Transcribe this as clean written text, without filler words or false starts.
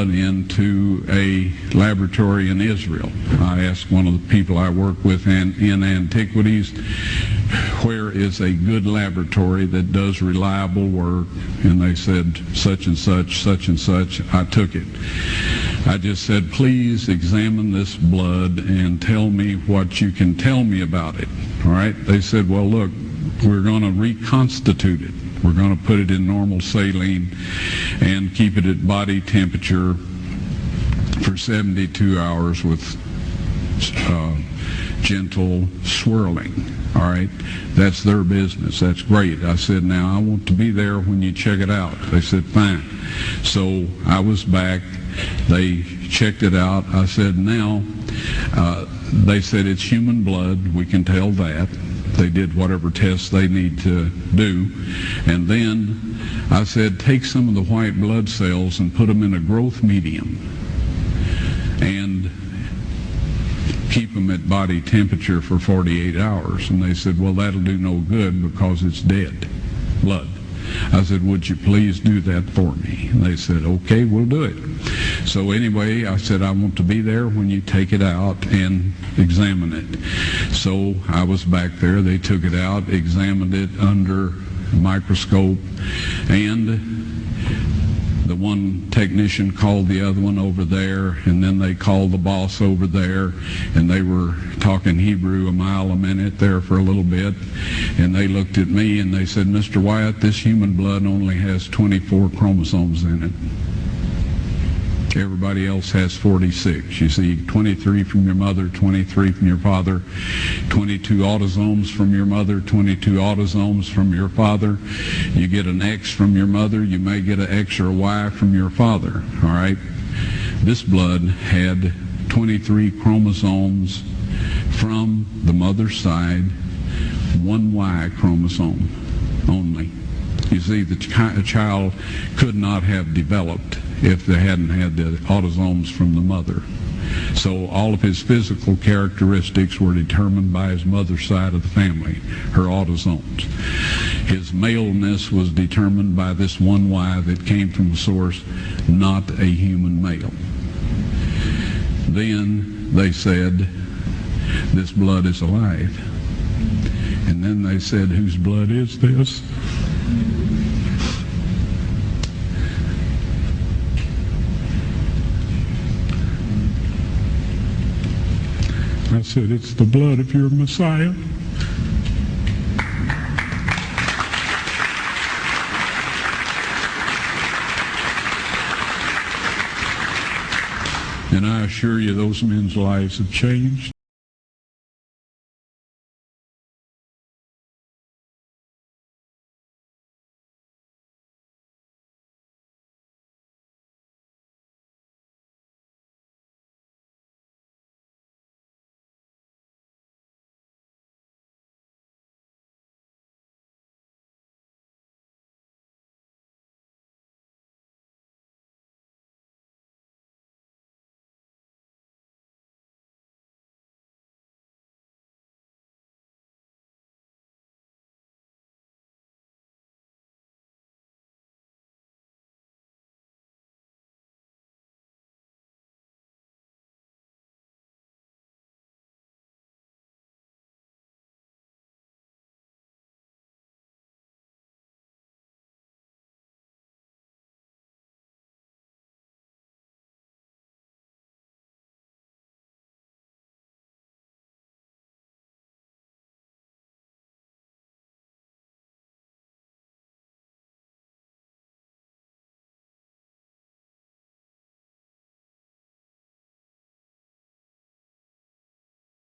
blood into a laboratory in Israel. I asked one of the people I work with in antiquities, where is a good laboratory that does reliable work? And they said, such and such, such and such. I took it. I just said, please examine this blood and tell me what you can tell me about it. All right? They said, well, look, we're going to reconstitute it. We're going to put it in normal saline and keep it at body temperature for 72 hours with gentle swirling. All right? That's their business. That's great. I said, now I want to be there when you check it out. They said, fine. So I was back. They checked it out. I said, now, they said it's human blood. We can tell that. They did whatever tests they need to do. And then I said, take some of the white blood cells and put them in a growth medium and keep them at body temperature for 48 hours. And they said, well, that'll do no good because it's dead blood. I said, would you please do that for me? And they said, okay, we'll do it. So anyway, I said, I want to be there when you take it out and examine it. So I was back there. They took it out, examined it under a microscope, and the one technician called the other one over there, and then they called the boss over there, and they were talking Hebrew a mile a minute there for a little bit, and they looked at me and they said, Mr. Wyatt, this human blood only has 24 chromosomes in it. Everybody else has 46. You see, 23 from your mother, 23 from your father, 22 autosomes from your mother, 22 autosomes from your father. You get an X from your mother, you may get an X or a Y from your father, all right? This blood had 23 chromosomes from the mother's side, one Y chromosome only. You see, the child could not have developed if they hadn't had the autosomes from the mother. So all of his physical characteristics were determined by his mother's side of the family, her autosomes. His maleness was determined by this one Y that came from a source, not a human male. Then they said, this blood is alive. And then they said, whose blood is this? I said, it's the blood of your Messiah. And I assure you, those men's lives have changed.